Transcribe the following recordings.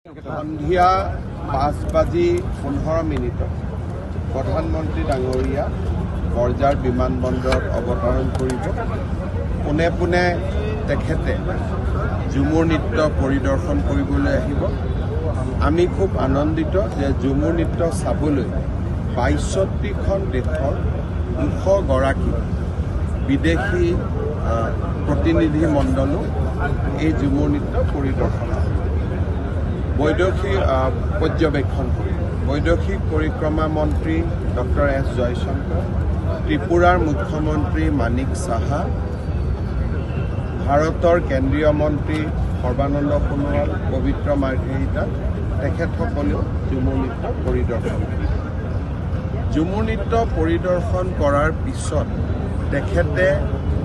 সন্ধিয়া 5:15 প্ৰধানমন্ত্ৰী ডাঙৰীয়া বৰঝাৰ বিমানবন্দৰত অৱতৰণ কৰিব। পোনে পোনে তেখেতে ঝুমুৰ নৃত্য পৰিদৰ্শন কৰিবলৈ আহিব। আমি খুব আনন্দিত যে ঝুমুৰ নৃত্য চাবলৈ ৬২খন দেশৰ ২০০ গৰাকী বিদেশী প্ৰতিনিধি মণ্ডলো এই ঝুমুৰ নৃত্য পৰিদৰ্শন কৰিব। বৈদেশিক পৰ্যবেক্ষণ কৰিব। বৈদেশিক পৰিক্ৰমা মন্ত্ৰী ডক্টৰ এছ জয়শংকৰ, ত্ৰিপুৰাৰ মুখ্যমন্ত্ৰী মানিক সাহা, ভাৰতৰ কেন্দ্ৰীয় মন্ত্ৰী সৰ্বানন্দ সোণোৱাল, পবিত্ৰ মাৰ্ঘেৰিটা তেখেতসকলেও ঝুমুৰ নৃত্য পৰিদৰ্শন কৰিব। ঝুমুৰ নৃত্য পৰিদৰ্শন কৰাৰ পিছত তেখেতে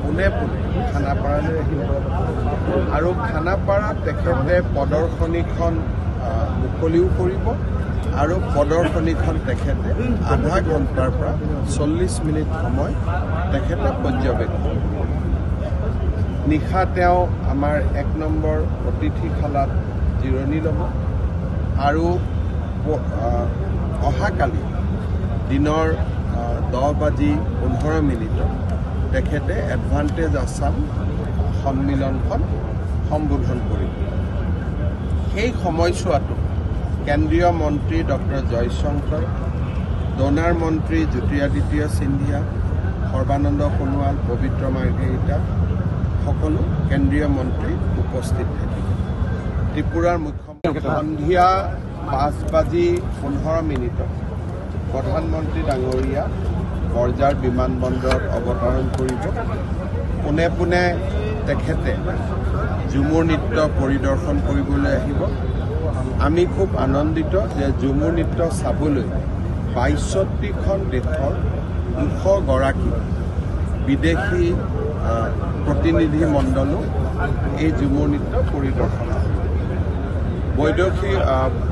পোনে পোনে খানাপাৰালৈ আহিব আৰু খানাপাৰাত তেখেতে প্ৰদৰ্শনীখন মুকলিও কৰিব আৰু প্ৰদৰ্শনীখন তেখেতে আধা ঘণ্টাৰ পৰা ৪০ মিনিট সময় তেখেতে পৰ্যবেক্ষণ কৰিব। নিশা তেওঁ আমাৰ ১ নম্বৰ অতিথিশালাত জিৰণি ল'ব আৰু অহাকালি দিনৰ 10:15 তেখেতে এডভান্টেজ আছাম সন্মিলনখন সম্বোধন কৰিব। সেই সময়ছোৱাটো কেন্দ্ৰীয় মন্ত্ৰী ডক্টৰ জয়শংকৰ, ডনাৰ মন্ত্ৰী জ্যোতিৰাদিত্য সিন্ধিয়া, সৰ্বানন্দ সোণোৱাল, পবিত্ৰ মাৰ্ঘেৰিটা সকলো কেন্দ্ৰীয় মন্ত্ৰী উপস্থিত থাকিব। ত্ৰিপুৰাৰ মুখ্যমন্ত্ৰী সন্ধিয়া 5:15 প্ৰধানমন্ত্ৰী ডাঙৰীয়া বৰঝাৰ বিমানবন্দৰত অৱতৰণ কৰিব। পোনে পোনে তেখেতে ঝুমুৰ নৃত্য পৰিদৰ্শন কৰিবলৈ আহিব। আমি খুব আনন্দিত যে ঝুমুৰ নৃত্য চাবলৈ ৬২খন দেশৰ ২০০ গৰাকী বিদেশী প্ৰতিনিধি মণ্ডলো এই ঝুমুৰ নৃত্য পৰিদৰ্শন কৰিব। বৈদেশিক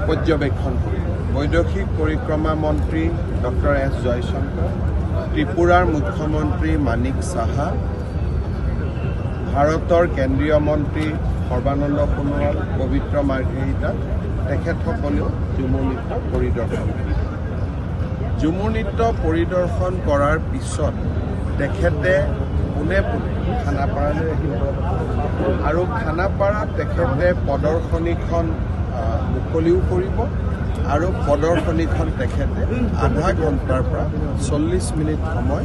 পৰ্যবেক্ষণ কৰিব। বৈদেশিক পৰিক্ৰমা মন্ত্ৰী ডক্টৰ এছ জয়শংকৰ, ত্ৰিপুৰাৰ মুখ্যমন্ত্ৰী মানিক সাহা, ভাৰতৰ কেন্দ্ৰীয় মন্ত্ৰী সৰ্বানন্দ সোণোৱাল, পবিত্ৰ মাৰ্ঘেৰিটা তেখেতসকলেও ঝুমুৰ নৃত্য পৰিদৰ্শন কৰিব। ঝুমুৰ নৃত্য পৰিদৰ্শন কৰাৰ পিছত তেখেতে পোনে পোনে খানাপাৰালৈ আহিব আৰু খানাপাৰাত তেখেতে প্ৰদৰ্শনীখন মুকলিও কৰিব আৰু প্ৰদৰ্শনীখন তেখেতে আধা ঘণ্টাৰ পৰা ৪০ মিনিট সময়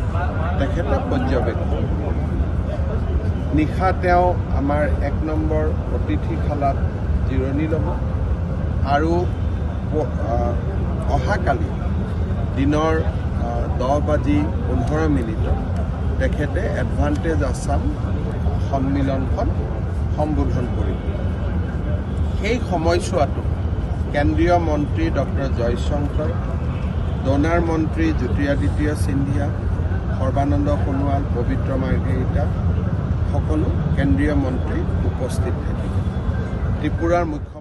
তেখেতে পৰ্যবেক্ষণ কৰিব। নিশা তেওঁ আমাৰ ১ নম্বৰ অতিথিশালাত জিৰণি ল'ব আৰু অহাকালি দিনৰ 10:15 তেখেতে এডভান্টেজ আছাম সন্মিলনখন সম্বোধন কৰিব। সেই সময়ছোৱাটো কেন্দ্ৰীয় মন্ত্ৰী ডক্টৰ জয়শংকৰ, ডনাৰ মন্ত্ৰী জ্যোতিৰাদিত্য সিন্ধিয়া, সৰ্বানন্দ সোণোৱাল, পবিত্ৰ মাৰ্ঘেৰিটা সকলো কেন্দ্ৰীয় মন্ত্ৰী উপস্থিত থাকিব। ত্ৰিপুৰাৰ মুখ্যমন্ত্ৰী